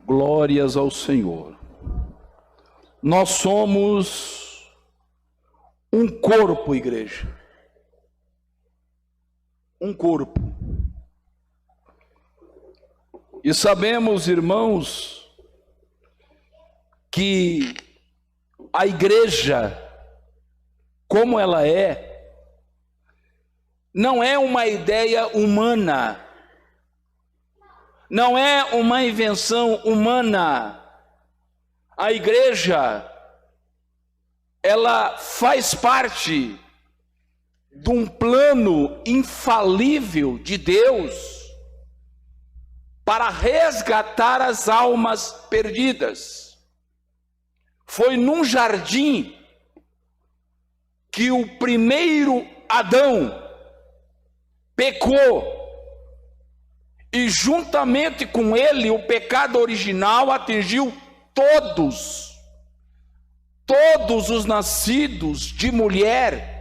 Glórias ao Senhor. Nós somos um corpo, igreja. Um corpo. E sabemos, irmãos, que a igreja, como ela é, não é uma ideia humana, não é uma invenção humana. A igreja, ela faz parte de um plano infalível de Deus para resgatar as almas perdidas. Foi num jardim que o primeiro Adão pecou, e juntamente com ele o pecado original atingiu todos os nascidos de mulher,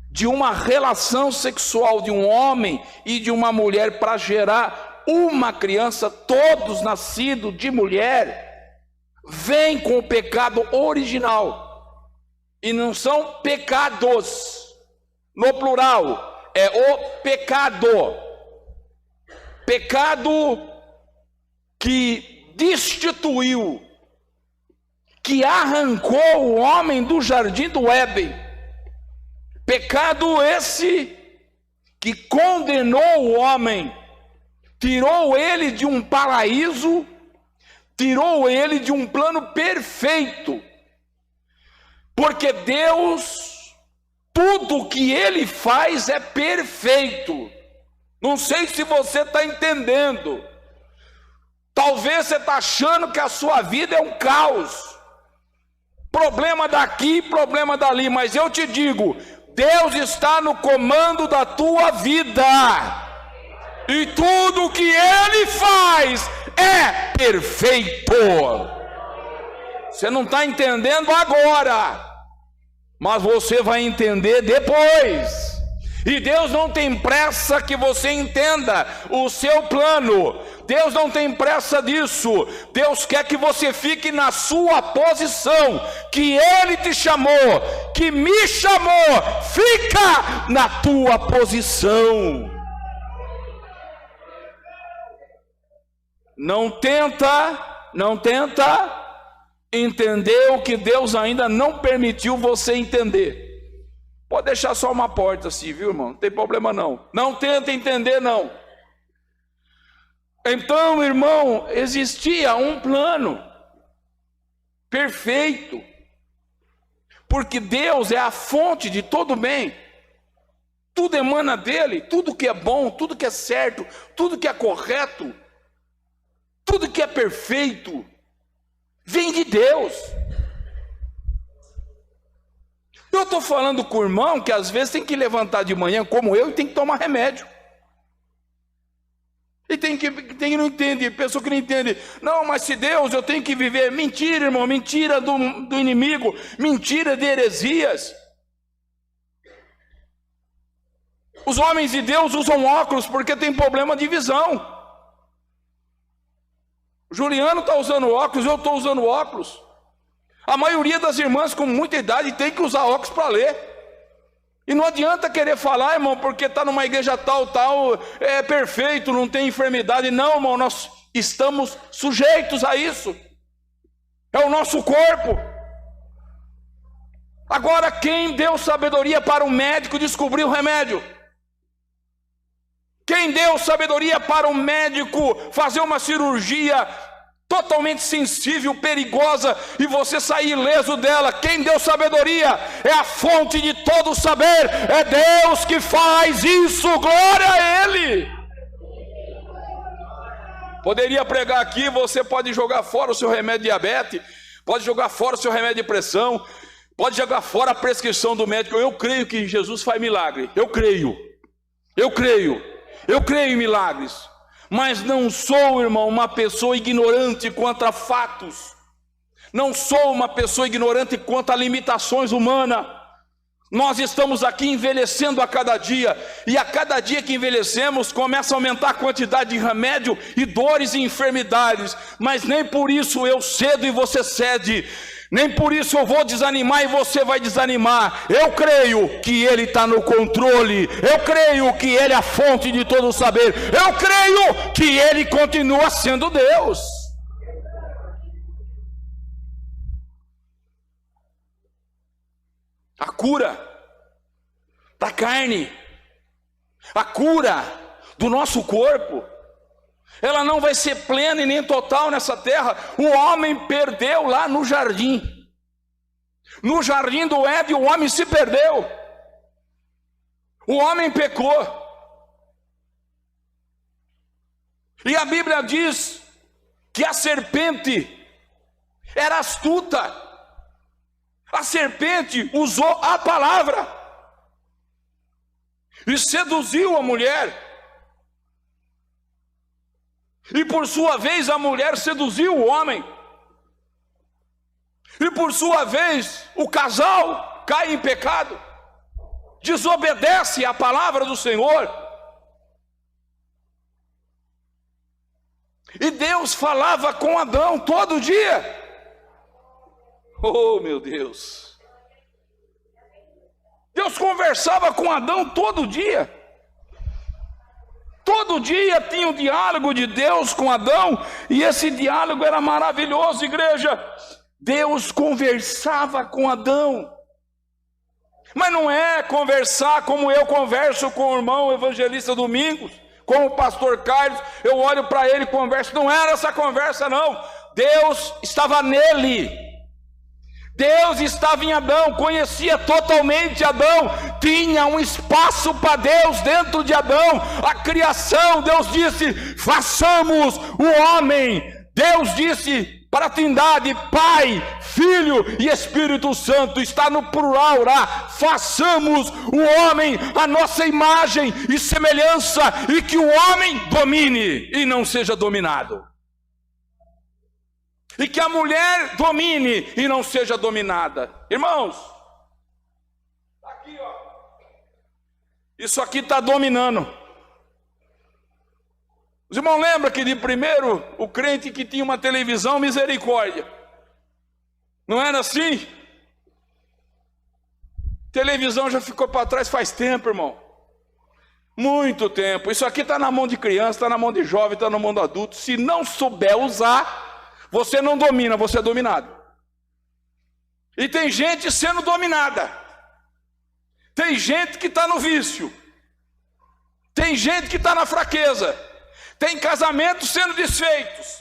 de uma relação sexual de um homem e de uma mulher para gerar uma criança. Todos nascidos de mulher vêm com o pecado original, e não são pecados no plural, é o pecado que destituiu, que arrancou o homem do jardim do Éden. Pecado esse que condenou o homem, tirou ele de um paraíso, tirou ele de um plano perfeito, porque Deus, tudo que ele faz é perfeito. Não sei se você está entendendo. Talvez você está achando que a sua vida é um caos, problema daqui, problema dali, mas eu te digo, Deus está no comando da tua vida, e tudo que Ele faz é perfeito. Você não está entendendo agora, mas você vai entender depois. E Deus não tem pressa que você entenda o seu plano. Deus não tem pressa disso. Deus quer que você fique na sua posição, que Ele te chamou, que me chamou. Fica na tua posição. Não tenta entender o que Deus ainda não permitiu você entender. Pode deixar só uma porta assim, viu, irmão? Não tem problema não. Não tenta entender, não. Então, irmão, existia um plano perfeito, porque Deus é a fonte de todo bem. Tudo emana dele, tudo que é bom, tudo que é certo, tudo que é correto, tudo que é perfeito, vem de Deus. Eu estou falando com o irmão que às vezes tem que levantar de manhã como eu e tem que tomar remédio. E tem que não entende, pessoa que não entende. Não, mas se Deus, eu tenho que viver. Mentira, irmão, mentira do inimigo, mentira de heresias. Os homens de Deus usam óculos porque tem problema de visão. O Juliano está usando óculos, eu estou usando óculos. A maioria das irmãs com muita idade tem que usar óculos para ler. E não adianta querer falar, irmão, porque está numa igreja tal, é perfeito, não tem enfermidade. Não, irmão, nós estamos sujeitos a isso. É o nosso corpo. Agora, quem deu sabedoria para o médico descobrir o remédio? Quem deu sabedoria para o médico fazer uma cirurgia totalmente sensível, perigosa, e você sair ileso dela? Quem deu sabedoria? É a fonte de todo saber, é Deus que faz isso, glória a Ele. Poderia pregar aqui, você pode jogar fora o seu remédio de diabetes, pode jogar fora o seu remédio de pressão, pode jogar fora a prescrição do médico. Eu creio que Jesus faz milagre, eu creio em milagres. Mas não sou, irmão, uma pessoa ignorante quanto a fatos. Não sou uma pessoa ignorante quanto a limitações humanas. Nós estamos aqui envelhecendo a cada dia, e a cada dia que envelhecemos começa a aumentar a quantidade de remédio e dores e enfermidades, mas nem por isso eu cedo e você cede, nem por isso eu vou desanimar e você vai desanimar. Eu creio que Ele está no controle, eu creio que Ele é a fonte de todo o saber, eu creio que Ele continua sendo Deus. A cura da carne, a cura do nosso corpo, ela não vai ser plena e nem total nessa terra. O homem perdeu lá no jardim do Éden, o homem se perdeu, o homem pecou, e a Bíblia diz que a serpente era astuta. A serpente usou a palavra e seduziu a mulher, e por sua vez a mulher seduziu o homem, e por sua vez o casal cai em pecado, desobedece à palavra do Senhor. E Deus falava com Adão todo dia. Oh, meu Deus! Deus conversava com Adão todo dia. Todo dia tinha um diálogo de Deus com Adão, e esse diálogo era maravilhoso, igreja. Deus conversava com Adão, mas não é conversar como eu converso com o irmão evangelista Domingos, com o pastor Carlos, eu olho para ele e converso. Não era essa conversa, não. Deus estava nele. Deus estava em Adão, conhecia totalmente Adão, tinha um espaço para Deus dentro de Adão. A criação, Deus disse: façamos o homem. Deus disse para a Trindade, Pai, Filho e Espírito Santo, está no plural lá: façamos o homem a nossa imagem e semelhança, e que o homem domine e não seja dominado, e que a mulher domine e não seja dominada. Irmãos, aqui ó, isso aqui está dominando. Os irmãos lembram que de primeiro o crente que tinha uma televisão, misericórdia, não era assim? Televisão já ficou para trás faz tempo, irmão, muito tempo. Isso aqui está na mão de criança, está na mão de jovem, está na mão do adulto. Se não souber usar, você não domina, você é dominado. E tem gente sendo dominada. Tem gente que está no vício. Tem gente que está na fraqueza. Tem casamentos sendo desfeitos.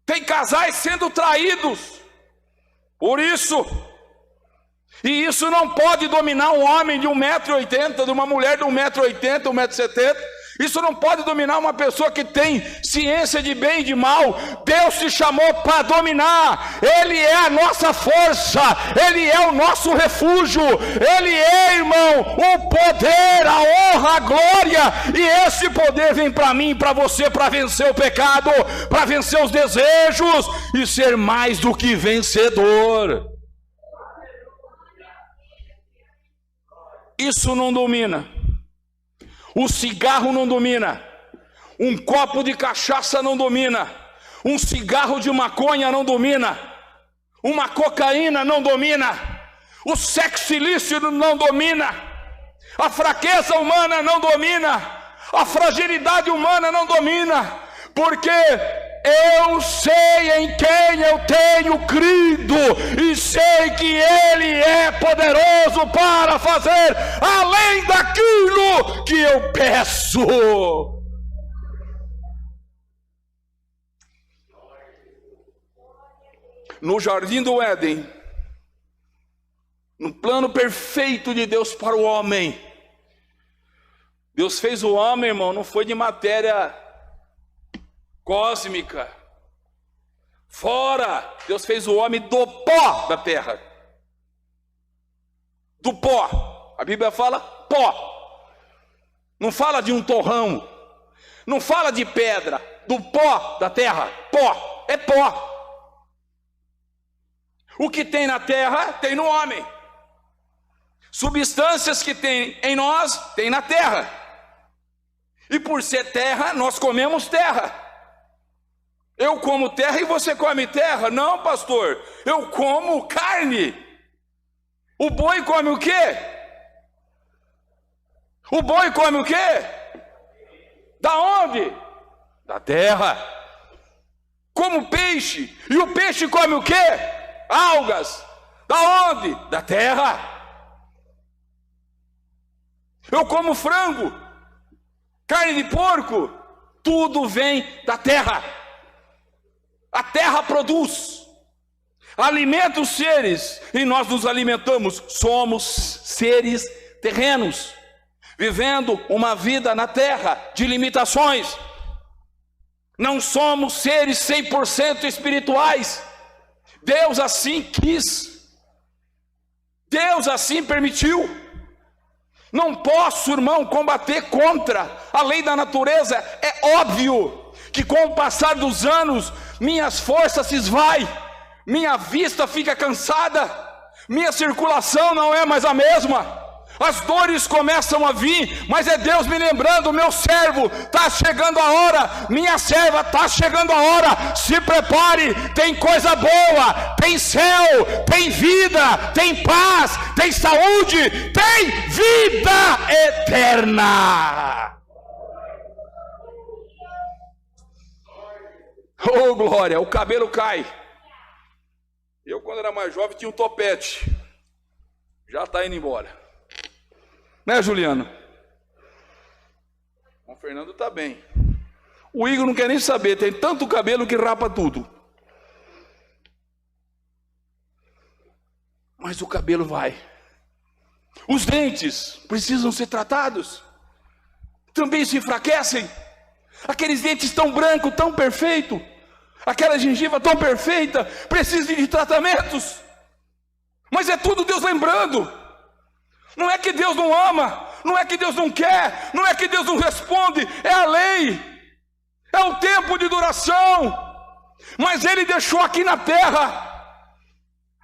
Tem casais sendo traídos. Por isso, e isso não pode dominar um homem de 1,80 m, de uma mulher de 1,80 m, 1,70 m. Isso não pode dominar uma pessoa que tem ciência de bem e de mal. Deus te chamou para dominar. Ele é a nossa força, Ele é o nosso refúgio, Ele é, irmão, o poder, a honra, a glória. E esse poder vem para mim, para você, para vencer o pecado, para vencer os desejos e ser mais do que vencedor. Isso não domina. O cigarro não domina, um copo de cachaça não domina, um cigarro de maconha não domina, uma cocaína não domina, o sexo ilícito não domina, a fraqueza humana não domina, a fragilidade humana não domina, porque eu sei em quem eu tenho crido, e sei que Ele é poderoso para fazer além daquilo que eu peço. No jardim do Éden, no plano perfeito de Deus para o homem, Deus fez o homem, irmão, não foi de matéria cósmica. Fora, Deus fez o homem do pó da terra. Do pó. A Bíblia fala pó. Não fala de um torrão. Não fala de pedra. Do pó da terra. Pó. É pó. O que tem na terra, tem no homem. Substâncias que tem em nós, tem na terra. E por ser terra, nós comemos terra. Eu como terra e você come terra? Não, pastor, eu como carne. O boi come o quê? O boi come o quê? Da onde? Da terra. Como peixe. E o peixe come o quê? Algas. Da onde? Da terra. Eu como frango, carne de porco, tudo vem da terra. A terra produz, alimenta os seres, e nós nos alimentamos. Somos seres terrenos, vivendo uma vida na terra de limitações. Não somos seres 100% espirituais. Deus assim quis, Deus assim permitiu. Não posso, irmão, combater contra a lei da natureza. É óbvio que com o passar dos anos, minhas forças se esvaem, minha vista fica cansada, minha circulação não é mais a mesma, as dores começam a vir, mas é Deus me lembrando: meu servo, está chegando a hora, minha serva, está chegando a hora, se prepare, tem coisa boa, tem céu, tem vida, tem paz, tem saúde, tem vida eterna. Oh glória, o cabelo cai. Eu quando era mais jovem tinha um topete, já está indo embora. Né, Juliano? O Fernando está bem. O Igor não quer nem saber, tem tanto cabelo que rapa tudo. Mas o cabelo vai. Os dentes precisam ser tratados, também se enfraquecem. Aqueles dentes tão brancos, tão perfeitos, aquela gengiva tão perfeita, precisa de tratamentos. Mas é tudo Deus lembrando. Não é que Deus não ama, não é que Deus não quer, não é que Deus não responde, é a lei, é o tempo de duração. Mas Ele deixou aqui na terra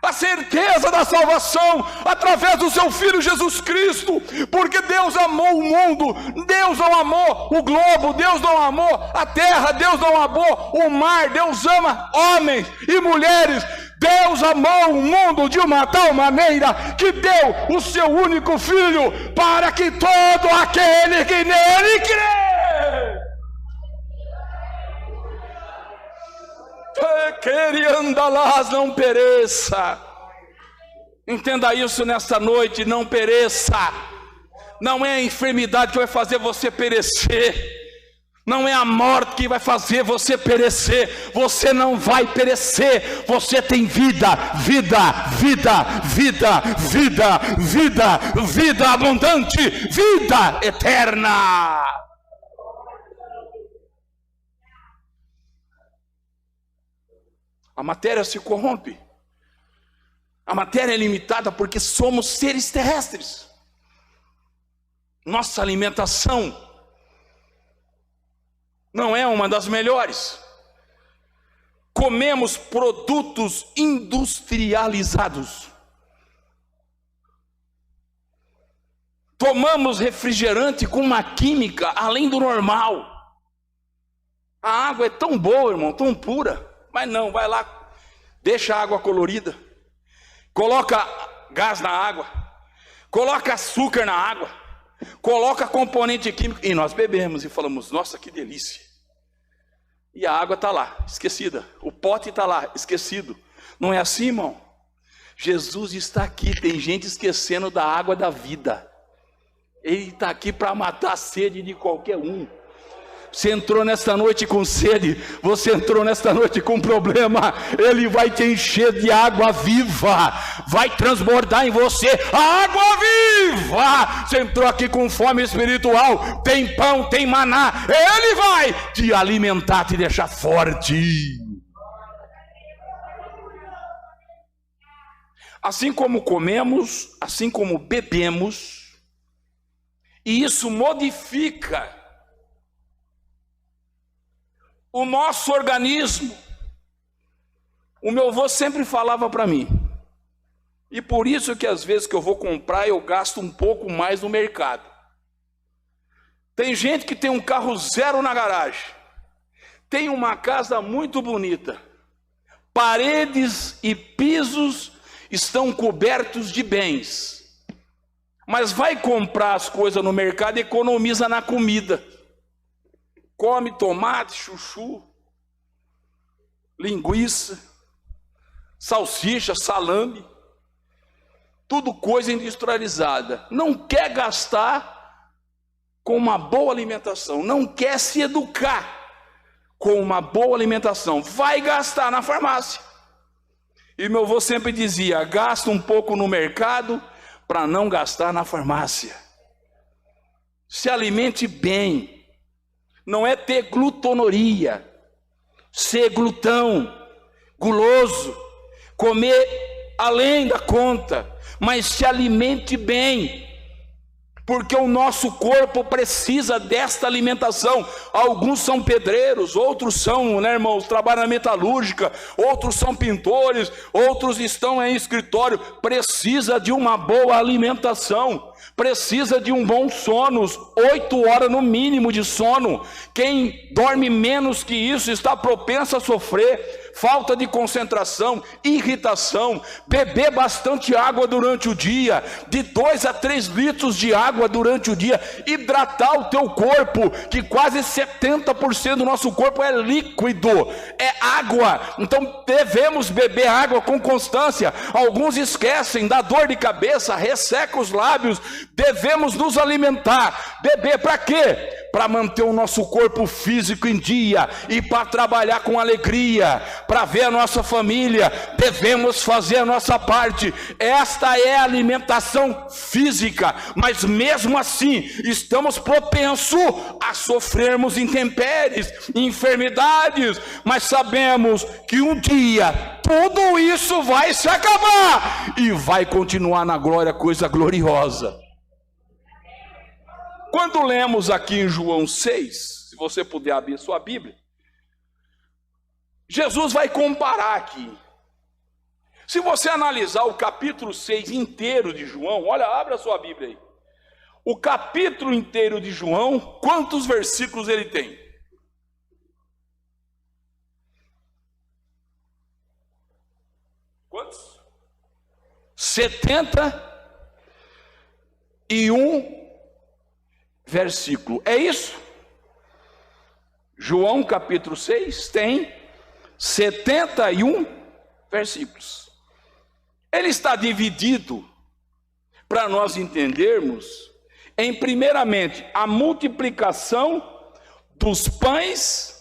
a certeza da salvação através do seu Filho Jesus Cristo, porque Deus amou o mundo, Deus não amou o globo, Deus não amou a terra, Deus não amou o mar, Deus ama homens e mulheres. Deus amou o mundo de uma tal maneira que deu o seu único Filho, para que todo aquele que nele crê, queriandalás, não pereça. Entenda isso nesta noite, não pereça. Não é a enfermidade que vai fazer você perecer, não é a morte que vai fazer você perecer. Você não vai perecer, você tem vida, vida, vida, vida, vida, vida, vida abundante, vida eterna. A matéria se corrompe, a matéria é limitada porque somos seres terrestres. Nossa alimentação não é uma das melhores. Comemos produtos industrializados. Tomamos refrigerante com uma química além do normal. A água é tão boa, irmão, tão pura. Mas não, vai lá, deixa a água colorida, coloca gás na água, coloca açúcar na água, coloca componente químico, e nós bebemos e falamos: nossa, que delícia. E a água está lá, esquecida, o pote está lá, esquecido. Não é assim, irmão? Jesus está aqui, tem gente esquecendo da água da vida. Ele está aqui para matar a sede de qualquer um. Você entrou nesta noite com sede, você entrou nesta noite com problema, Ele vai te encher de água viva, vai transbordar em você a água viva. Você entrou aqui com fome espiritual, tem pão, tem maná, Ele vai te alimentar, te deixar forte. Assim como comemos, assim como bebemos, e isso modifica o nosso organismo. O meu avô sempre falava para mim, E por isso que às vezes que eu vou comprar, eu gasto um pouco mais no mercado. Tem gente que tem um carro zero na garagem, tem uma casa muito bonita, paredes e pisos estão cobertos de bens, mas vai comprar as coisas no mercado e economiza na comida. Come tomate, chuchu, linguiça, salsicha, salame, tudo coisa industrializada. Não quer gastar com uma boa alimentação, não quer se educar com uma boa alimentação, vai gastar na farmácia. E meu avô sempre dizia: gasta um pouco no mercado para não gastar na farmácia. Se alimente bem, não é ter glutonoria, ser glutão, guloso, comer além da conta, mas se alimente bem, porque o nosso corpo precisa desta alimentação. Alguns são pedreiros, outros são, irmãos, trabalham na metalúrgica, outros são pintores, outros estão em escritório. Precisa de uma boa alimentação, precisa de um bom sono, 8 horas no mínimo de sono. Quem dorme menos que isso está propenso a sofrer falta de concentração, irritação. Beber bastante água durante o dia, de 2 a 3 litros de água durante o dia. Hidratar o teu corpo, que quase 70% do nosso corpo é líquido, é água. Então devemos beber água com constância. Alguns esquecem, dá dor de cabeça, resseca os lábios. Devemos nos alimentar. Beber para quê? Para manter o nosso corpo físico em dia e para trabalhar com alegria, para ver a nossa família. Devemos fazer a nossa parte. Esta é a alimentação física, mas mesmo assim estamos propensos a sofrermos intempéries, enfermidades, mas sabemos que um dia tudo isso vai se acabar e vai continuar na glória, coisa gloriosa. Quando lemos aqui em João 6, se você puder abrir sua Bíblia, Jesus vai comparar aqui. Se você analisar o capítulo 6 inteiro de João, olha, abre a sua Bíblia aí. O capítulo inteiro de João, quantos versículos ele tem? Quantos? 71 versículo. É isso? João capítulo 6 tem 71 versículos. Ele está dividido, para nós entendermos, em primeiramente a multiplicação dos pães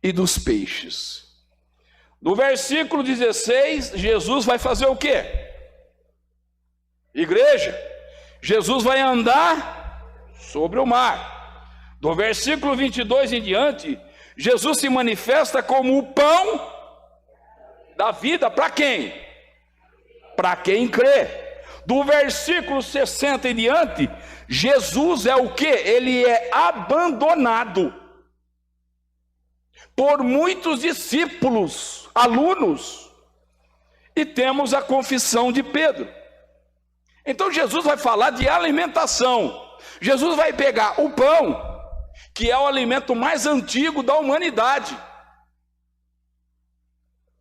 e dos peixes. No versículo 16, Jesus vai fazer o quê? Igreja, Jesus vai andar sobre o mar. Do versículo 22 em diante, Jesus se manifesta como o pão da vida. Para quem? Para quem crê. Do versículo 60 em diante, Jesus é o que? Ele é abandonado por muitos discípulos, alunos. E temos a confissão de Pedro. Então Jesus vai falar de alimentação. Jesus vai pegar o pão, que é o alimento mais antigo da humanidade.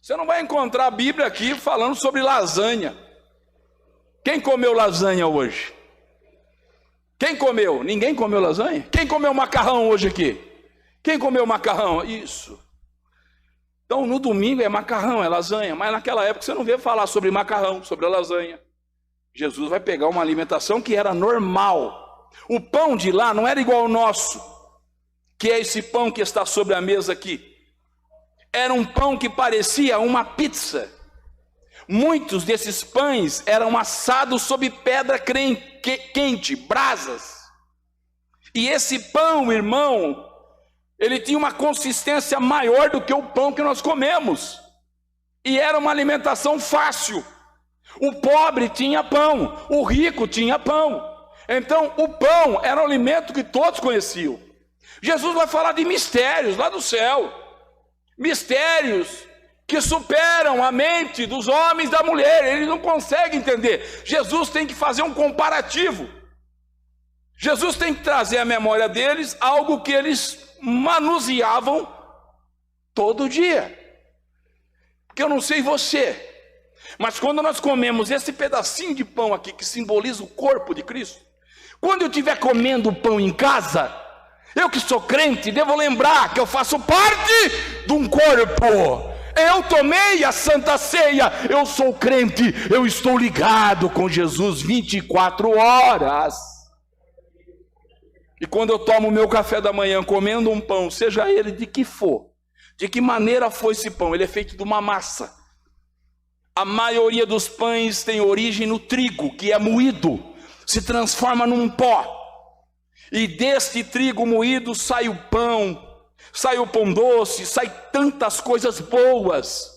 Você não vai encontrar a Bíblia aqui falando sobre lasanha. Quem comeu lasanha hoje? Quem comeu? Ninguém comeu lasanha? Quem comeu macarrão hoje aqui? Quem comeu macarrão? Isso. Então no domingo é macarrão, é lasanha. Mas naquela época você não vê falar sobre macarrão, sobre a lasanha. Jesus vai pegar uma alimentação que era normal. O pão de lá não era igual ao nosso, que é esse pão que está sobre a mesa aqui. Era um pão que parecia uma pizza. Muitos desses pães eram assados sob pedra quente, brasas. E esse pão, irmão, ele tinha uma consistência maior do que o pão que nós comemos. E era uma alimentação fácil. O pobre tinha pão, o rico tinha pão. Então o pão era um alimento que todos conheciam. Jesus vai falar de mistérios lá do céu. Mistérios que superam a mente dos homens e da mulher. Eles não conseguem entender. Jesus tem que fazer um comparativo. Jesus tem que trazer à memória deles algo que eles manuseavam todo dia. Porque eu não sei você, mas quando nós comemos esse pedacinho de pão aqui, que simboliza o corpo de Cristo, quando eu estiver comendo pão em casa, eu que sou crente, devo lembrar que eu faço parte de um corpo. Eu tomei a Santa Ceia, eu sou crente, eu estou ligado com Jesus 24 horas. E quando eu tomo o meu café da manhã comendo um pão, seja ele de que for, de que maneira for esse pão, ele é feito de uma massa. A maioria dos pães tem origem no trigo, que é moído, se transforma num pó. E deste trigo moído sai o pão doce, sai tantas coisas boas.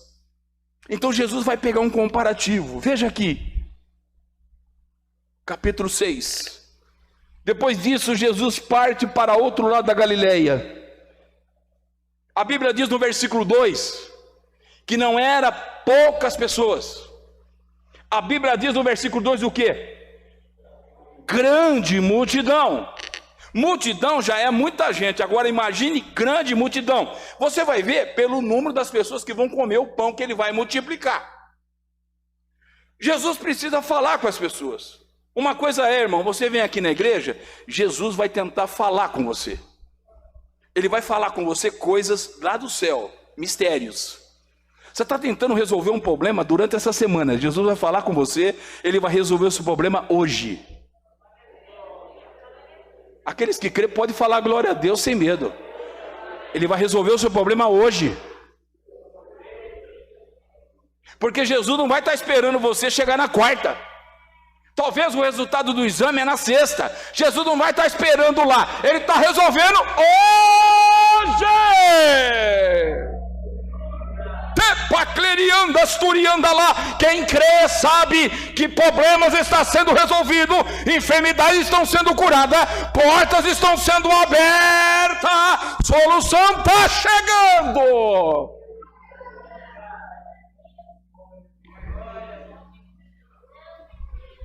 Então Jesus vai pegar um comparativo. Veja aqui, capítulo 6. Depois disso, Jesus parte para outro lado da Galileia. A Bíblia diz no versículo 2, que não era poucas pessoas. A Bíblia diz no versículo 2 o quê? Grande multidão. Multidão já é muita gente, agora imagine grande multidão. Você vai ver pelo número das pessoas que vão comer o pão que ele vai multiplicar. Jesus precisa falar com as pessoas. Uma coisa é, irmão, você vem aqui na igreja, Jesus vai tentar falar com você. Ele vai falar com você coisas lá do céu, mistérios. Você está tentando resolver um problema durante essa semana, Jesus vai falar com você, ele vai resolver o seu problema hoje. Aqueles que crêem podem falar glória a Deus sem medo. Ele vai resolver o seu problema hoje. Porque Jesus não vai estar esperando você chegar na quarta. Talvez o resultado do exame é na sexta. Jesus não vai estar esperando lá. Ele está resolvendo hoje. Tepaclerianda, asturianda lá. Quem crê sabe que problemas estão sendo resolvidos, enfermidades estão sendo curadas, portas estão sendo abertas, solução está chegando.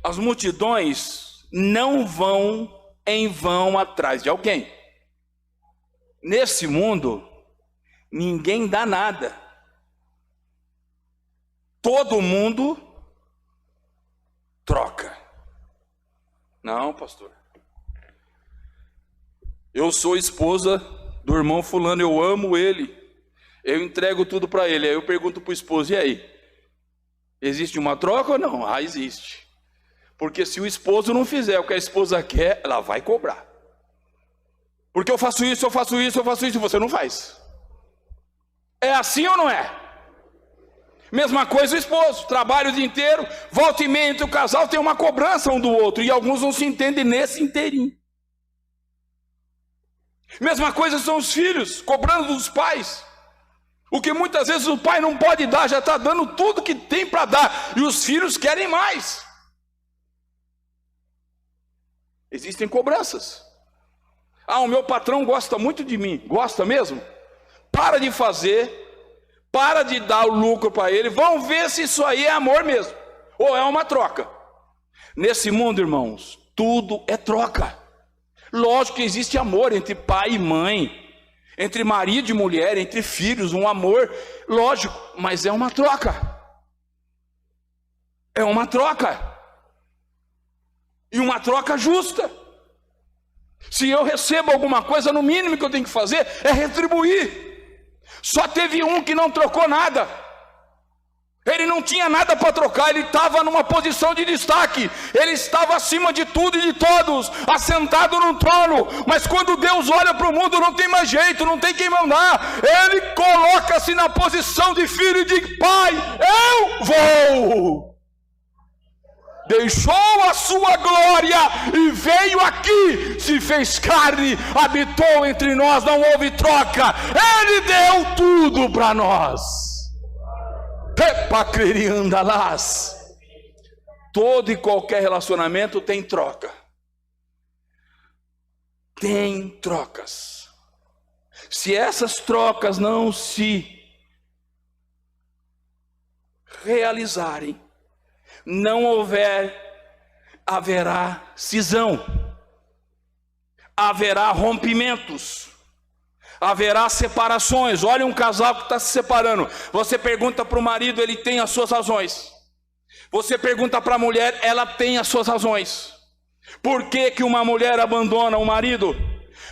As multidões não vão em vão atrás de alguém. Nesse mundo, ninguém dá nada. Todo mundo troca. Não, pastor. Eu sou esposa do irmão fulano, eu amo ele. Eu entrego tudo para ele. Aí eu pergunto para o esposo, e aí? Existe uma troca ou não? Ah, existe. Porque se o esposo não fizer o que a esposa quer, ela vai cobrar. Porque eu faço isso, eu faço isso, eu faço isso, e você não faz. É assim ou não é? Mesma coisa o esposo, trabalha o dia inteiro, volta e meia entre o casal, tem uma cobrança um do outro, e alguns não se entendem nesse inteirinho. Mesma coisa são os filhos, cobrando dos pais. O que muitas vezes o pai não pode dar, já está dando tudo que tem para dar, e os filhos querem mais. Existem cobranças. Ah, o meu patrão gosta muito de mim. Gosta mesmo? Para de fazer, para de dar o lucro para ele. Vamos ver se isso aí é amor mesmo, ou é uma troca. Nesse mundo, irmãos, tudo é troca. Lógico que existe amor entre pai e mãe, entre marido e mulher, entre filhos, um amor, lógico, mas é uma troca. É uma troca. E uma troca justa. Se eu recebo alguma coisa, no mínimo que eu tenho que fazer é retribuir. Só teve um que não trocou nada. Ele não tinha nada para trocar, ele estava numa posição de destaque, ele estava acima de tudo e de todos, assentado num trono. Mas quando Deus olha para o mundo, não tem mais jeito, não tem quem mandar. Ele coloca-se na posição de filho e de pai. Eu vou. Deixou a sua glória e veio aqui, se fez carne, habitou entre nós, não houve troca. Ele deu tudo para nós. Todo e qualquer relacionamento tem troca. Tem trocas. Se essas trocas não se realizarem, não haverá cisão, haverá rompimentos, haverá separações. Olha um casal que está se separando, você pergunta para o marido, ele tem as suas razões. Você pergunta para a mulher, ela tem as suas razões. Por que que uma mulher abandona o marido?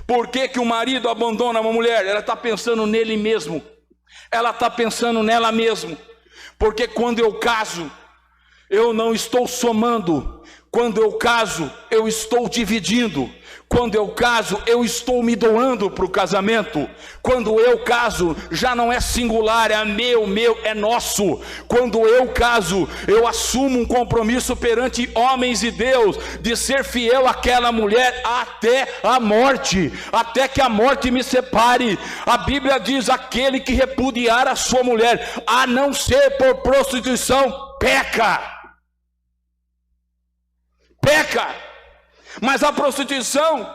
Por que que o marido abandona uma mulher? Ela está pensando nele mesmo, ela está pensando nela mesmo. Porque quando eu caso, eu não estou somando. Quando eu caso, eu estou dividindo. Quando eu caso, eu estou me doando para o casamento. Quando eu caso, já não é singular, é meu, é nosso. Quando eu caso, eu assumo um compromisso perante homens e Deus, de ser fiel àquela mulher até a morte, até que a morte me separe. A Bíblia diz, aquele que repudiar a sua mulher, a não ser por prostituição, peca. Mas a prostituição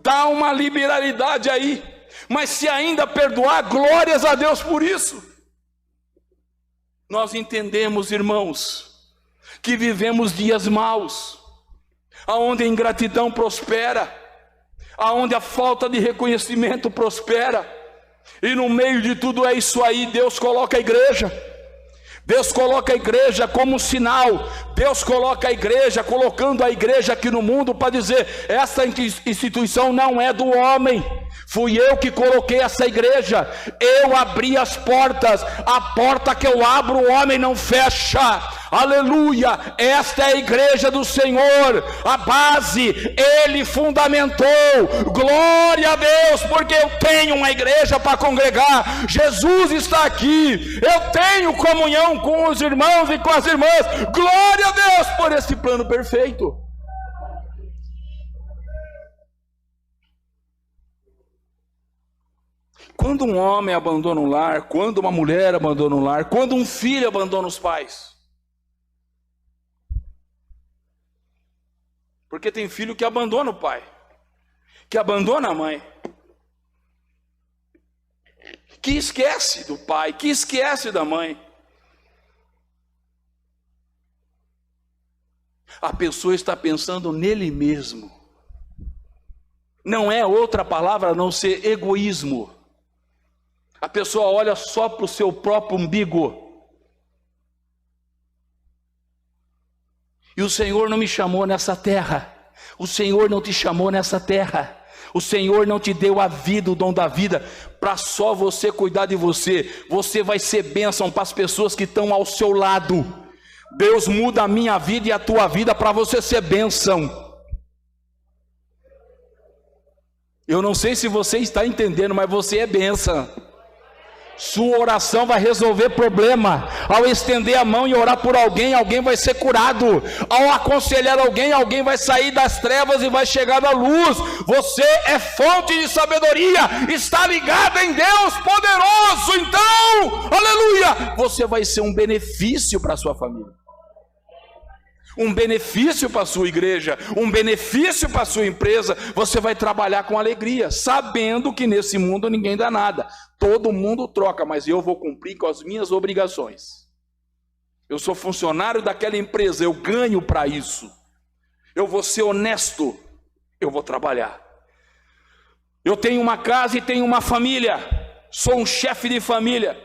dá uma liberalidade aí, mas se ainda perdoar, glórias a Deus por isso. Nós entendemos, irmãos, que vivemos dias maus, aonde a ingratidão prospera, aonde a falta de reconhecimento prospera, e no meio de tudo é isso aí, Deus coloca a igreja. Deus coloca a igreja como um sinal. Deus coloca a igreja, colocando a igreja aqui no mundo para dizer, essa instituição não é do homem, fui eu que coloquei essa igreja, eu abri as portas, a porta que eu abro o homem não fecha, aleluia, esta é a igreja do Senhor, a base, Ele fundamentou, glória a Deus, porque eu tenho uma igreja para congregar, Jesus está aqui, eu tenho comunhão com os irmãos e com as irmãs, glória a Deus por esse plano perfeito. Quando um homem abandona um lar, quando uma mulher abandona um lar, quando um filho abandona os pais. Porque tem filho que abandona o pai, que abandona a mãe, que esquece do pai, que esquece da mãe. A pessoa está pensando nele mesmo. Não é outra palavra a não ser egoísmo. A pessoa olha só para o seu próprio umbigo. E o Senhor não me chamou nessa terra. O Senhor não te chamou nessa terra. O Senhor não te deu a vida, o dom da vida, para só você cuidar de você. Você vai ser bênção para as pessoas que estão ao seu lado. Deus muda a minha vida e a tua vida para você ser bênção. Eu não sei se você está entendendo, mas você é bênção. Sua oração vai resolver problema. Ao estender a mão e orar por alguém, alguém vai ser curado. Ao aconselhar alguém, alguém vai sair das trevas e vai chegar na luz. Você é fonte de sabedoria, está ligado em Deus poderoso. Então, aleluia, você vai ser um benefício para a sua família, um benefício para a sua igreja, um benefício para a sua empresa. Você vai trabalhar com alegria, sabendo que nesse mundo ninguém dá nada, todo mundo troca, mas eu vou cumprir com as minhas obrigações. Eu sou funcionário daquela empresa, eu ganho para isso, eu vou ser honesto, eu vou trabalhar. Eu tenho uma casa e tenho uma família, sou um chefe de família.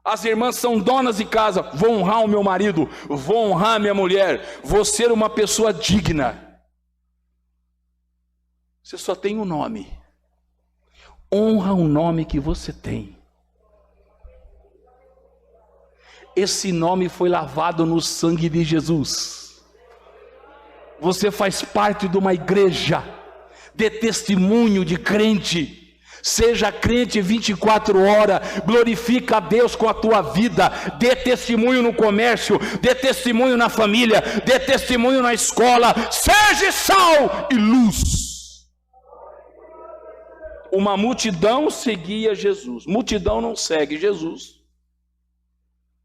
As irmãs são donas de casa, vou honrar o meu marido, vou honrar a minha mulher, vou ser uma pessoa digna. Você só tem um nome, honra o nome que você tem. Esse nome foi lavado no sangue de Jesus. Você faz parte de uma igreja, de testemunho de crente. Seja crente 24 horas, glorifica a Deus com a tua vida, dê testemunho no comércio, dê testemunho na família, dê testemunho na escola, seja sal e luz. Uma multidão seguia Jesus, multidão não segue Jesus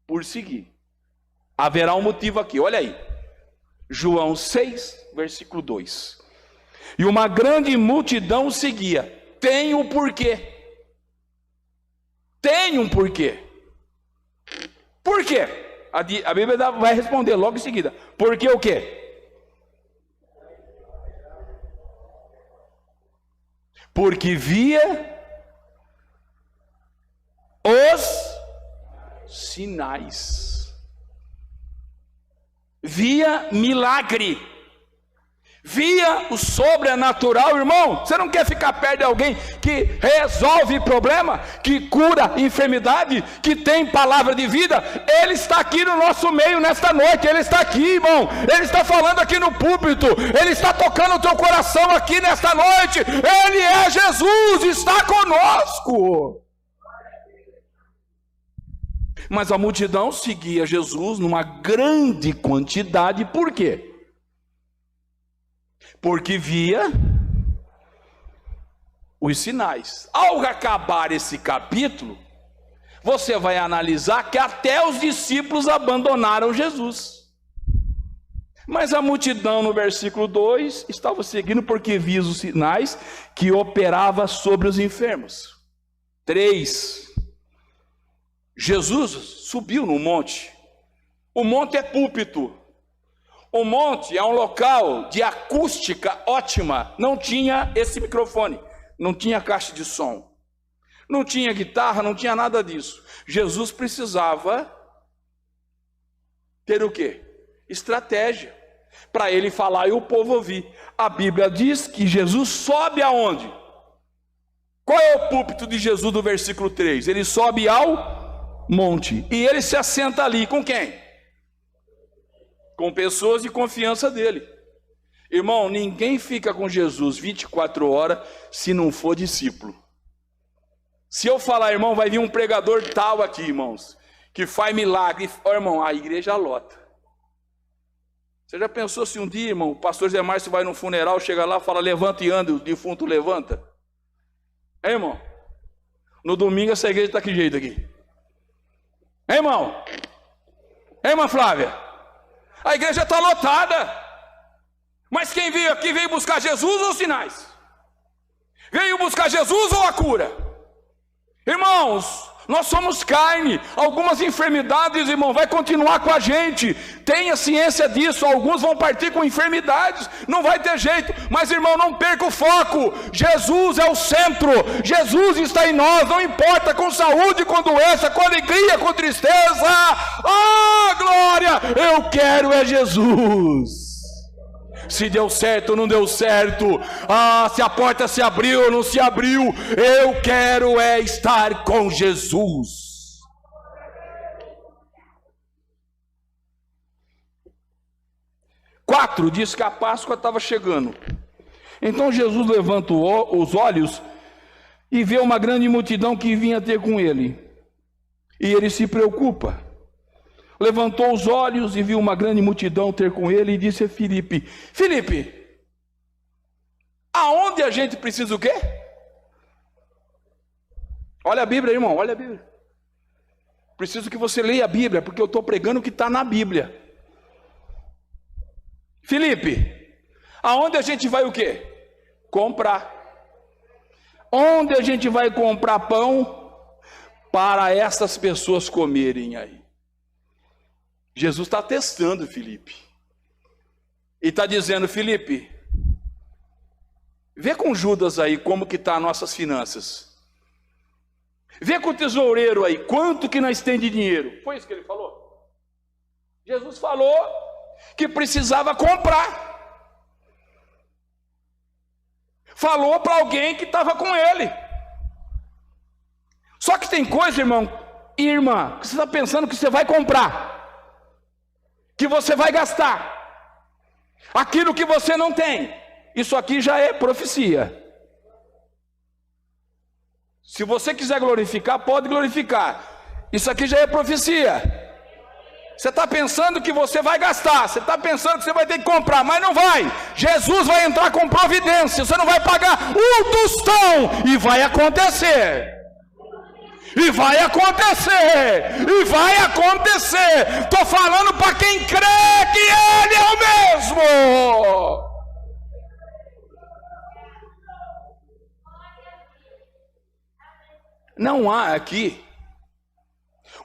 por seguir. Haverá um motivo aqui, olha aí, João 6, versículo 2. E uma grande multidão seguia. Tem um porquê. Tem um porquê. Por quê? A Bíblia vai responder logo em seguida. Porque o quê? Porque via os sinais, via milagre, via o sobrenatural. Irmão, você não quer ficar perto de alguém que resolve problema, que cura enfermidade, que tem palavra de vida? Ele está aqui no nosso meio nesta noite, ele está aqui, irmão, ele está falando aqui no púlpito, ele está tocando o teu coração aqui nesta noite. Ele é Jesus, está conosco. Mas a multidão seguia Jesus numa grande quantidade. Por quê? Porque via os sinais. Ao acabar esse capítulo, você vai analisar que até os discípulos abandonaram Jesus. Mas a multidão, no versículo 2, estava seguindo porque via os sinais que operava sobre os enfermos. 3. Jesus subiu no monte. O monte é púlpito. O monte é um local de acústica ótima. Não tinha esse microfone, não tinha caixa de som, não tinha guitarra, não tinha nada disso. Jesus precisava ter o quê? Estratégia para ele falar e o povo ouvir. A Bíblia diz que Jesus sobe aonde? Qual é o púlpito de Jesus do versículo 3? Ele sobe ao monte e ele se assenta ali com quem? Com pessoas de confiança dele. Irmão, ninguém fica com Jesus 24 horas se não for discípulo. Se eu falar, irmão, vai vir um pregador tal aqui, irmãos, que faz milagre, irmão, a igreja lota. Você já pensou se um dia, irmão, o pastor Zé Márcio vai num funeral, chega lá, fala, levanta e anda, o defunto levanta? É, irmão? No domingo essa igreja está que jeito aqui? É, irmão? É, irmã Flávia? A igreja está lotada. Mas quem veio aqui veio buscar Jesus ou sinais? Veio buscar Jesus ou a cura? Irmãos, nós somos carne. Algumas enfermidades, irmão, vai continuar com a gente. Tenha ciência disso. Alguns vão partir com enfermidades, não vai ter jeito. Mas, irmão, não perca o foco. Jesus é o centro. Jesus está em nós. Não importa com saúde, com doença, com alegria, com tristeza. Ah, glória! Eu quero é Jesus. Se deu certo ou não deu certo, se a porta se abriu ou não se abriu, eu quero é estar com Jesus. Quatro, diz que a Páscoa estava chegando. Então Jesus levanta os olhos e vê uma grande multidão que vinha ter com ele. E ele se preocupa. Levantou os olhos e viu uma grande multidão ter com ele e disse a Filipe: Filipe, aonde a gente precisa o quê? Olha a Bíblia, irmão, olha a Bíblia. Preciso que você leia a Bíblia, porque eu estou pregando o que está na Bíblia. Filipe, aonde a gente vai o quê? Comprar. Onde a gente vai comprar pão para essas pessoas comerem aí? Jesus está testando Filipe. E está dizendo, Filipe, vê com Judas aí como que está as nossas finanças. Vê com o tesoureiro aí, quanto que nós temos de dinheiro. Foi isso que ele falou? Jesus falou que precisava comprar. Falou para alguém que estava com ele. Só que tem coisa, irmão e irmã, que você está pensando que você vai comprar, que você vai gastar, aquilo que você não tem. Isso aqui já é profecia. Se você quiser glorificar, pode glorificar. Isso aqui já é profecia. Você está pensando que você vai gastar, você está pensando que você vai ter que comprar, mas não vai. Jesus vai entrar com providência. Você não vai pagar um tostão e vai acontecer. E vai acontecer, e vai acontecer. Estou falando para quem crê que Ele é o mesmo. Não há aqui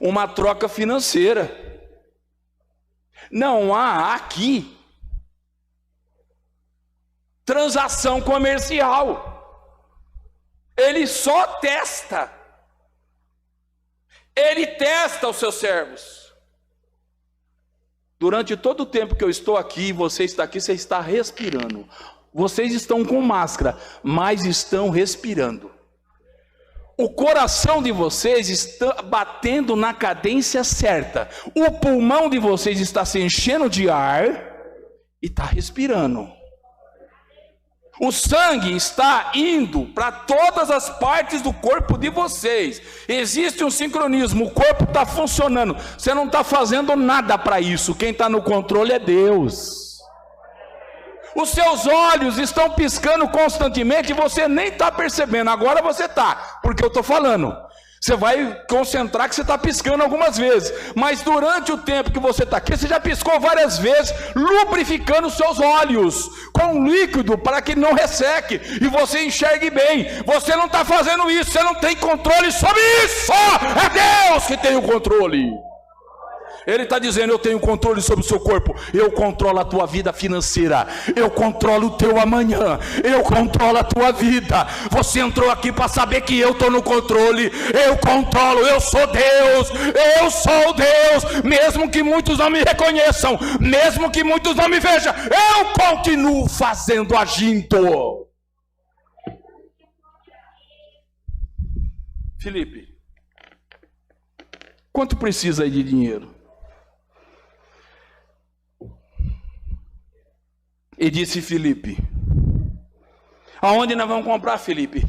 uma troca financeira. Não há aqui transação comercial. Ele só testa. Ele testa os seus servos. Durante todo o tempo que eu estou aqui, você está aqui, você está respirando. Vocês estão com máscara, mas estão respirando. O coração de vocês está batendo na cadência certa. O pulmão de vocês está se enchendo de ar e está respirando. O sangue está indo para todas as partes do corpo de vocês. Existe um sincronismo, o corpo está funcionando. Você não está fazendo nada para isso. Quem está no controle é Deus. Os seus olhos estão piscando constantemente e você nem está percebendo. Agora você está, porque eu estou falando. Você vai concentrar que você está piscando algumas vezes. Mas durante o tempo que você está aqui, você já piscou várias vezes, lubrificando os seus olhos com líquido para que não resseque e você enxergue bem. Você não está fazendo isso, você não tem controle sobre isso. É Deus que tem o controle. Ele está dizendo: eu tenho controle sobre o seu corpo, eu controlo a tua vida financeira, eu controlo o teu amanhã, eu controlo a tua vida. Você entrou aqui para saber que eu estou no controle, eu controlo, eu sou Deus, mesmo que muitos não me reconheçam, mesmo que muitos não me vejam, eu continuo fazendo, agindo. Felipe, quanto precisa aí de dinheiro? E disse Felipe: aonde nós vamos comprar, Felipe?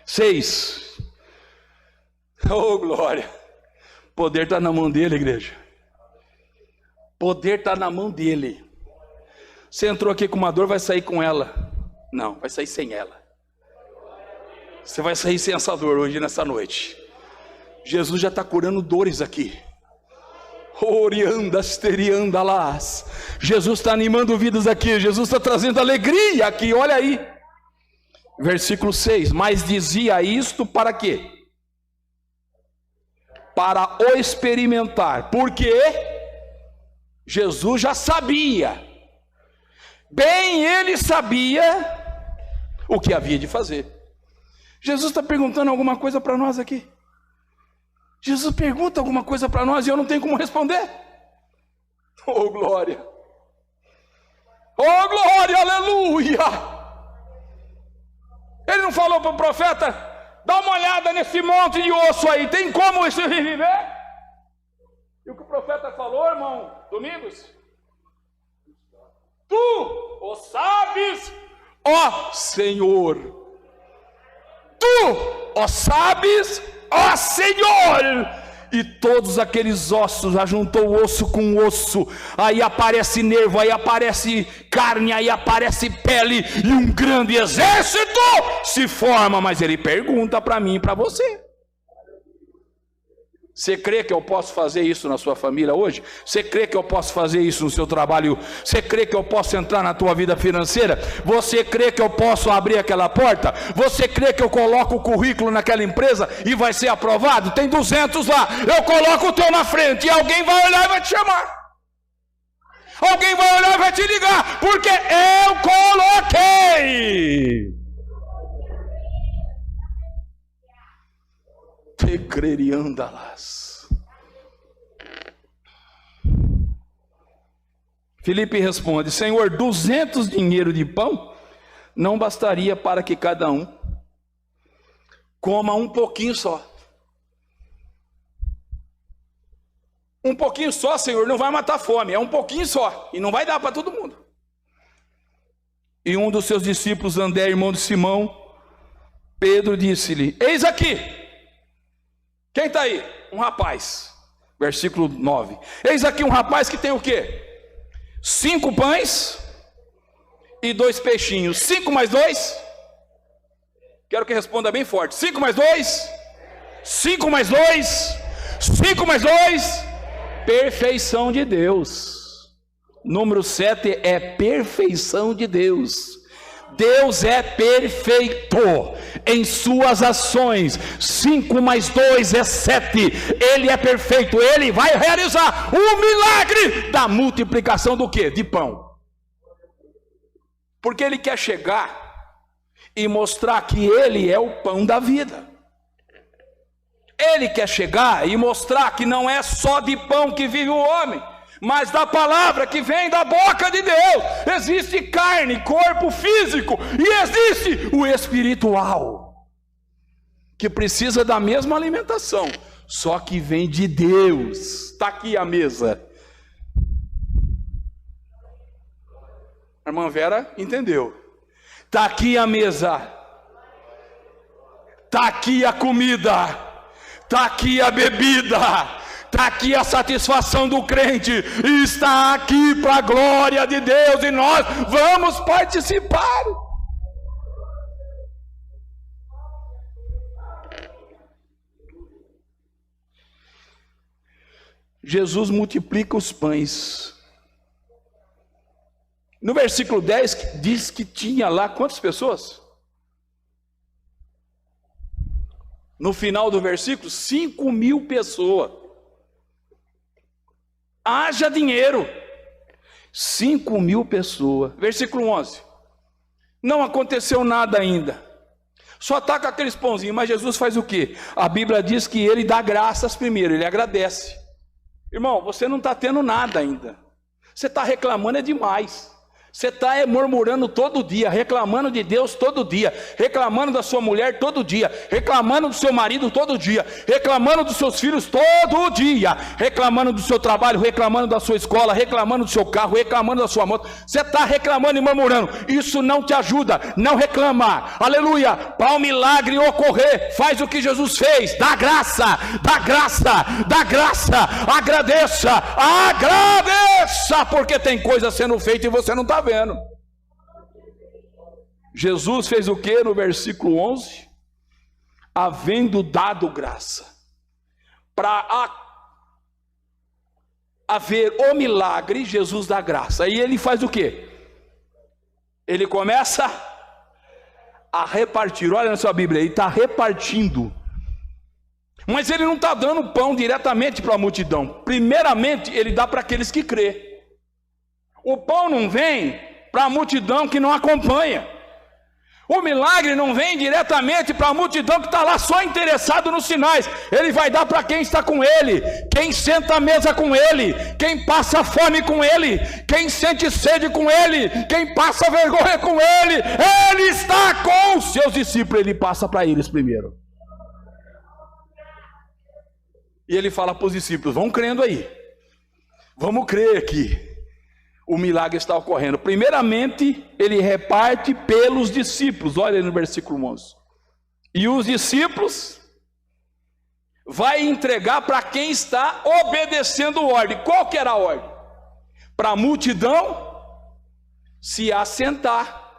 6. Oh, glória. Poder está na mão dele, igreja. Poder está na mão dele. Você entrou aqui com uma dor, vai sair com ela? Não, vai sair sem ela. Você vai sair sem essa dor hoje, nessa noite. Jesus já está curando dores aqui. Oriandas, teriandalas. Jesus está animando vidas aqui. Jesus está trazendo alegria aqui. Olha aí, versículo 6. Mas dizia isto para quê? Para o experimentar. Porque Jesus já sabia. Bem ele sabia o que havia de fazer. Jesus está perguntando alguma coisa para nós aqui. Jesus pergunta alguma coisa para nós e eu não tenho como responder. Oh, glória! Oh, glória, aleluia! Ele não falou para o profeta: dá uma olhada nesse monte de osso aí, tem como isso reviver? E o que o profeta falou, irmão Domingos? Tu o sabes, ó Senhor. Tu o sabes, ó Senhor. E todos aqueles ossos, ajuntou osso com osso, aí aparece nervo, aí aparece carne, aí aparece pele, e um grande exército se forma. Mas ele pergunta para mim e para você: você crê que eu posso fazer isso na sua família hoje? Você crê que eu posso fazer isso no seu trabalho? Você crê que eu posso entrar na tua vida financeira? Você crê que eu posso abrir aquela porta? Você crê que eu coloco o currículo naquela empresa e vai ser aprovado? Tem 200 lá, eu coloco o teu na frente e alguém vai olhar e vai te chamar. Alguém vai olhar e vai te ligar, porque eu coloquei. Te creriandalas. Filipe responde: Senhor, 200 dinheiro de pão não bastaria para que cada um coma um pouquinho só. Um pouquinho só, Senhor, não vai matar fome, é um pouquinho só, e não vai dar para todo mundo. E um dos seus discípulos, André, irmão de Simão, Pedro, disse-lhe: eis aqui. Quem está aí? Um rapaz. Versículo 9. Eis aqui um rapaz que tem o quê? 5 pães e 2 peixinhos. 5 mais 2? Quero que responda bem forte. 5 mais 2? 5 mais 2? 5 mais 2? Perfeição de Deus. Número 7 é perfeição de Deus. Deus é perfeito em suas ações. 5 mais 2 é 7. Ele é perfeito. Ele vai realizar o milagre da multiplicação do quê? De pão. Porque ele quer chegar e mostrar que ele é o pão da vida. Ele quer chegar e mostrar que não é só de pão que vive o homem, mas da palavra que vem da boca de Deus. Existe carne, corpo físico, e existe o espiritual, que precisa da mesma alimentação, só que vem de Deus. Está aqui a mesa. A irmã Vera entendeu. Está aqui a mesa. Está aqui a comida. Está aqui a bebida, está aqui a satisfação do crente, e está aqui para a glória de Deus, e nós vamos participar. Jesus multiplica os pães. No versículo 10 diz que tinha lá quantas pessoas? No final do versículo, 5.000 pessoas. Haja dinheiro. 5.000 pessoas. Versículo 11. Não aconteceu nada ainda. Só está com aqueles pãozinhos. Mas Jesus faz o quê? A Bíblia diz que ele dá graças primeiro. Ele agradece. Irmão, você não está tendo nada ainda. Você está reclamando é demais. Você está murmurando todo dia, reclamando de Deus todo dia, reclamando da sua mulher todo dia, reclamando do seu marido todo dia, reclamando dos seus filhos todo dia, reclamando do seu trabalho, reclamando da sua escola, reclamando do seu carro, reclamando da sua moto. Você está reclamando e murmurando. Isso não te ajuda. Não reclama. Aleluia. Para o milagre ocorrer, faz o que Jesus fez. Dá graça, dá graça, dá graça. Agradeça, agradeça, porque tem coisa sendo feita e você não está vendo. Jesus fez o que no versículo 11? Havendo dado graça, para haver o milagre, Jesus dá graça. E ele faz o que? Ele começa a repartir. Olha na sua Bíblia, ele está repartindo. Mas ele não está dando pão diretamente para a multidão. Primeiramente, ele dá para aqueles que crê. O pão não vem para a multidão que não acompanha. O milagre não vem diretamente para a multidão que está lá só interessado nos sinais. Ele vai dar para quem está com ele, quem senta à mesa com ele, quem passa fome com ele, quem sente sede com ele, quem passa vergonha com ele. Ele está com os seus discípulos, ele passa para eles primeiro. E ele fala para os discípulos: vão crendo aí, vamos crer aqui. O milagre está ocorrendo. Primeiramente, ele reparte pelos discípulos. Olha aí no versículo 11. E os discípulos vai entregar para quem está obedecendo a ordem. Qual que era a ordem? Para a multidão se assentar.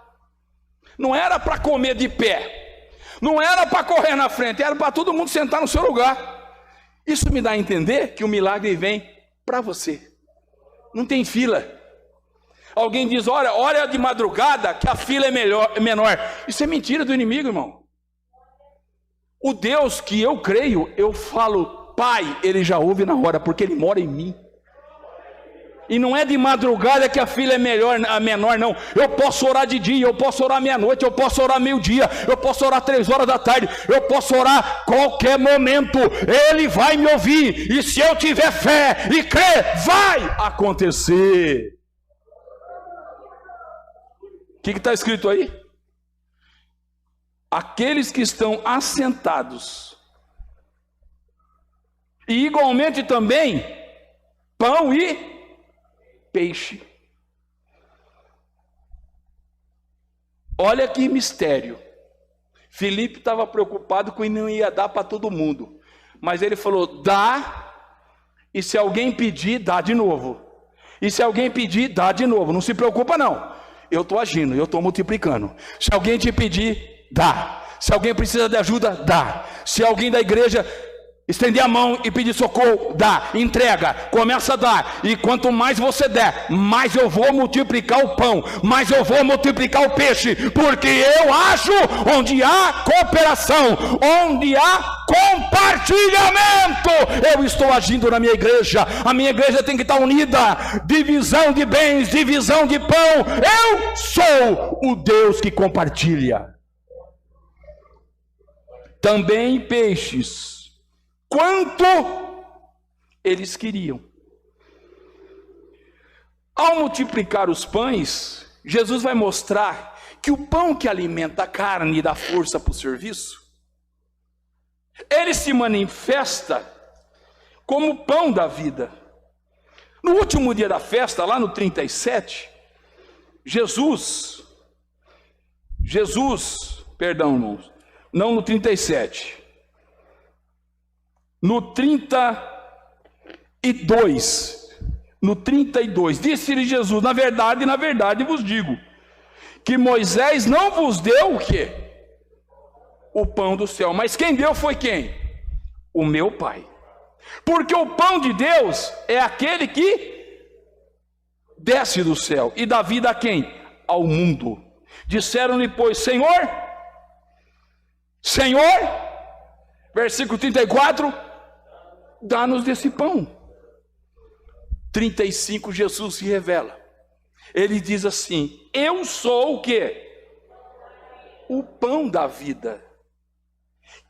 Não era para comer de pé. Não era para correr na frente. Era para todo mundo sentar no seu lugar. Isso me dá a entender que o milagre vem para você. Não tem fila. Alguém diz: olha de madrugada que a fila é menor. Isso é mentira do inimigo, irmão. O Deus que eu creio, eu falo Pai, ele já ouve na hora, porque ele mora em mim. E não é de madrugada que a fila é menor, não. Eu posso orar de dia, eu posso orar meia-noite, eu posso orar meio-dia, eu posso orar 3 horas da tarde, eu posso orar qualquer momento. Ele vai me ouvir. E se eu tiver fé e crer, vai acontecer. O que está escrito aí? Aqueles que estão assentados, e igualmente também pão e peixe. Olha que mistério. Filipe estava preocupado com que não ia dar para todo mundo, mas ele falou: dá, e se alguém pedir, dá de novo. E se alguém pedir, dá de novo. Não se preocupa não. Eu estou agindo, eu estou multiplicando. Se alguém te pedir, dá. Se alguém precisa de ajuda, dá. Se alguém da igreja Estender a mão e pedir socorro, dá, entrega, começa a dar, e quanto mais você der, mais eu vou multiplicar o pão, mais eu vou multiplicar o peixe, porque eu ajo onde há cooperação, onde há compartilhamento. Eu estou agindo na minha igreja, a minha igreja tem que estar unida, divisão de bens, divisão de pão. Eu sou o Deus que compartilha. Também peixes, quanto eles queriam. Ao multiplicar os pães, Jesus vai mostrar que o pão que alimenta a carne e dá força para o serviço, ele se manifesta como o pão da vida. No último dia da festa, lá no 37, perdão, irmãos, não no 37, no 32, disse-lhe Jesus: na verdade vos digo, que Moisés não vos deu o quê? O pão do céu, mas quem deu foi quem? O meu Pai. Porque o pão de Deus é aquele que desce do céu e dá vida a quem? Ao mundo. Disseram-lhe, pois, Senhor, versículo 34, dá-nos desse pão. 35, Jesus se revela. Ele diz assim: eu sou o quê? O pão da vida.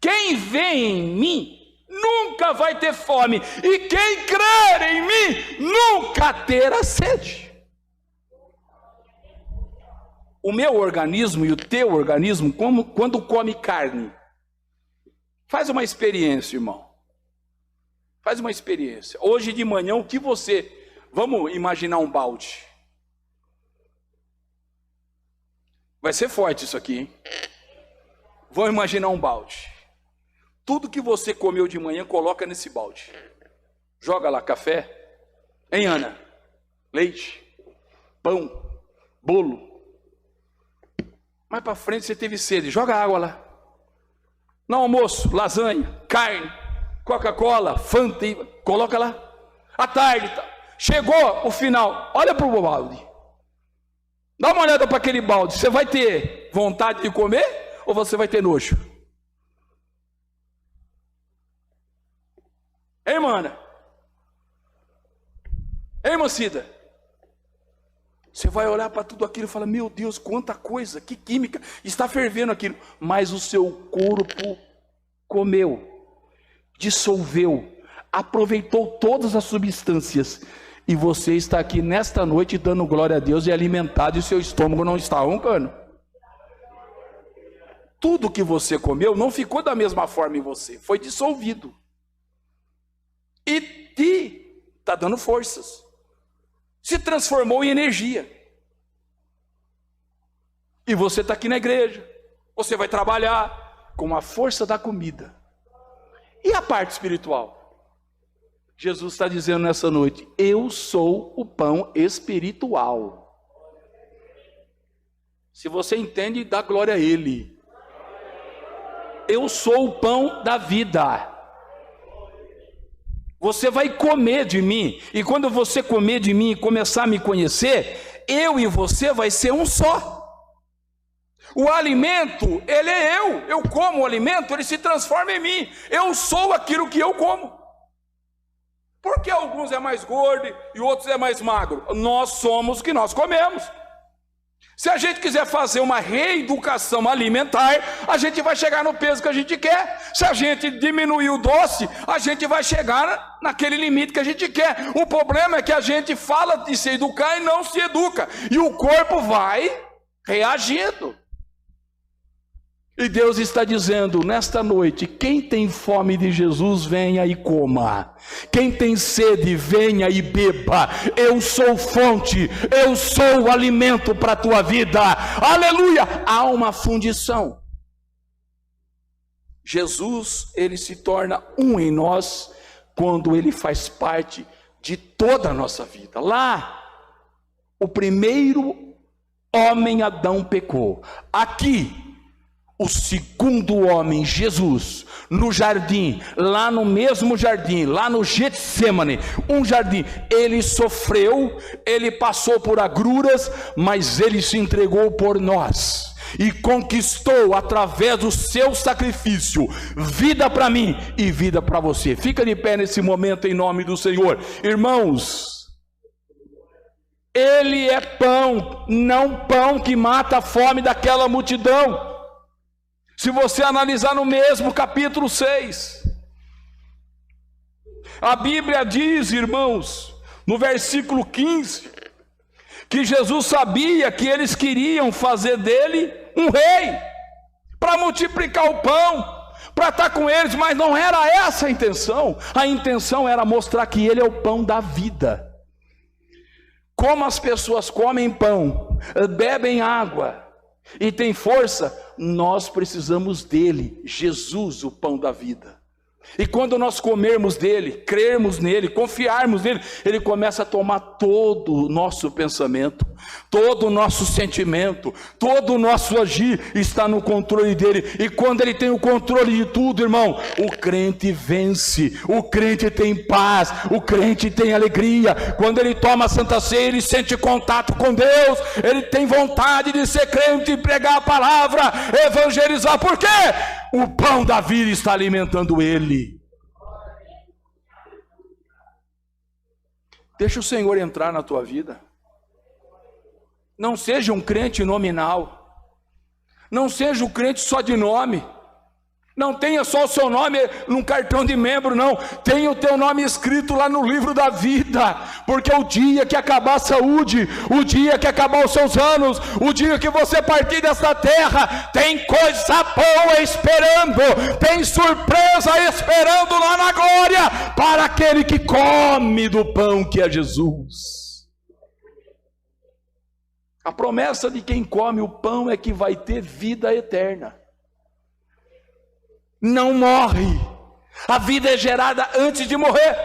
Quem vê em mim nunca vai ter fome, e quem crer em mim nunca terá sede. O meu organismo e o teu organismo, quando come carne, faz uma experiência, irmão. Faz uma experiência. Hoje de manhã, o que você... Vamos imaginar um balde. Vai ser forte isso aqui, hein? Vamos imaginar um balde. Tudo que você comeu de manhã, coloca nesse balde. Joga lá café. Hein, Ana? Leite. Pão. Bolo. Mais para frente você teve sede. Joga água lá. No almoço, lasanha, carne, Coca-Cola, Fanta, coloca lá. À tarde, tá. Chegou o final, olha para o balde. Dá uma olhada para aquele balde. Você vai ter vontade de comer ou você vai ter nojo? Hein, mana? Hein, mocida? Você vai olhar para tudo aquilo e fala: meu Deus, quanta coisa, que química, está fervendo aquilo. Mas o seu corpo comeu, dissolveu, aproveitou todas as substâncias. E você está aqui nesta noite dando glória a Deus e alimentado, e seu estômago não está roncando. Tudo que você comeu não ficou da mesma forma em você, foi dissolvido. E te está dando forças. Se transformou em energia. E você está aqui na igreja. Você vai trabalhar com a força da comida. E a parte espiritual? Jesus está dizendo nessa noite: eu sou o pão espiritual. Se você entende, dá glória a Ele. Eu sou o pão da vida. Você vai comer de mim, e quando você comer de mim e começar a me conhecer, eu e você vai ser um só. O alimento, ele é eu como o alimento, ele se transforma em mim. Eu sou aquilo que eu como. Porque alguns é mais gordo e outros é mais magro? Nós somos o que nós comemos. Se a gente quiser fazer uma reeducação alimentar, a gente vai chegar no peso que a gente quer. Se a gente diminuir o doce, a gente vai chegar naquele limite que a gente quer. O problema é que a gente fala de se educar e não se educa. E o corpo vai reagindo. E Deus está dizendo nesta noite: quem tem fome de Jesus, venha e coma. Quem tem sede, venha e beba. Eu sou fonte, eu sou o alimento para a tua vida. Aleluia! Há uma fundição. Jesus, ele se torna um em nós quando ele faz parte de toda a nossa vida. Lá, o primeiro homem, Adão, pecou. Aqui, o segundo homem, Jesus, no jardim, lá no mesmo jardim, lá no Getsêmani, um jardim, ele sofreu, ele passou por agruras, mas ele se entregou por nós, e conquistou através do seu sacrifício, vida para mim e vida para você. Fica de pé nesse momento em nome do Senhor. Irmãos, ele é pão, não pão que mata a fome daquela multidão. Se você analisar no mesmo capítulo 6, a Bíblia diz, irmãos, no versículo 15, que Jesus sabia que eles queriam fazer dele um rei, para multiplicar o pão, para estar com eles, mas não era essa a intenção era mostrar que ele é o pão da vida. Como as pessoas comem pão, bebem água e têm força, nós precisamos dele, Jesus, o pão da vida. E quando nós comermos dele, crermos nele, confiarmos nele, ele começa a tomar todo o nosso pensamento, todo o nosso sentimento, todo o nosso agir está no controle dele. E quando ele tem o controle de tudo, irmão, o crente vence, o crente tem paz, o crente tem alegria. Quando ele toma a Santa Ceia, ele sente contato com Deus, ele tem vontade de ser crente, pregar a palavra, evangelizar. Por quê? O pão da vida está alimentando ele. Deixa o Senhor entrar na tua vida. Não seja um crente nominal. Não seja um crente só de nome. Não tenha só o seu nome num cartão de membro, não. Tenha o teu nome escrito lá no livro da vida. Porque o dia que acabar a saúde, o dia que acabar os seus anos, o dia que você partir dessa terra, tem coisa boa esperando, tem surpresa esperando lá na glória, para aquele que come do pão que é Jesus. A promessa de quem come o pão é que vai ter vida eterna. Não morre. A vida é gerada antes de morrer.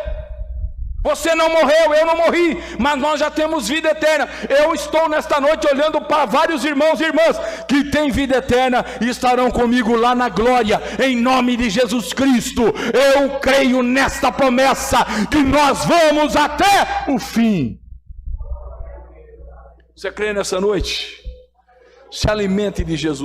Você não morreu, eu não morri, mas nós já temos vida eterna. Eu estou nesta noite olhando para vários irmãos e irmãs que têm vida eterna e estarão comigo lá na glória, em nome de Jesus Cristo. Eu creio nesta promessa que nós vamos até o fim. Você crê nessa noite? Se alimente de Jesus.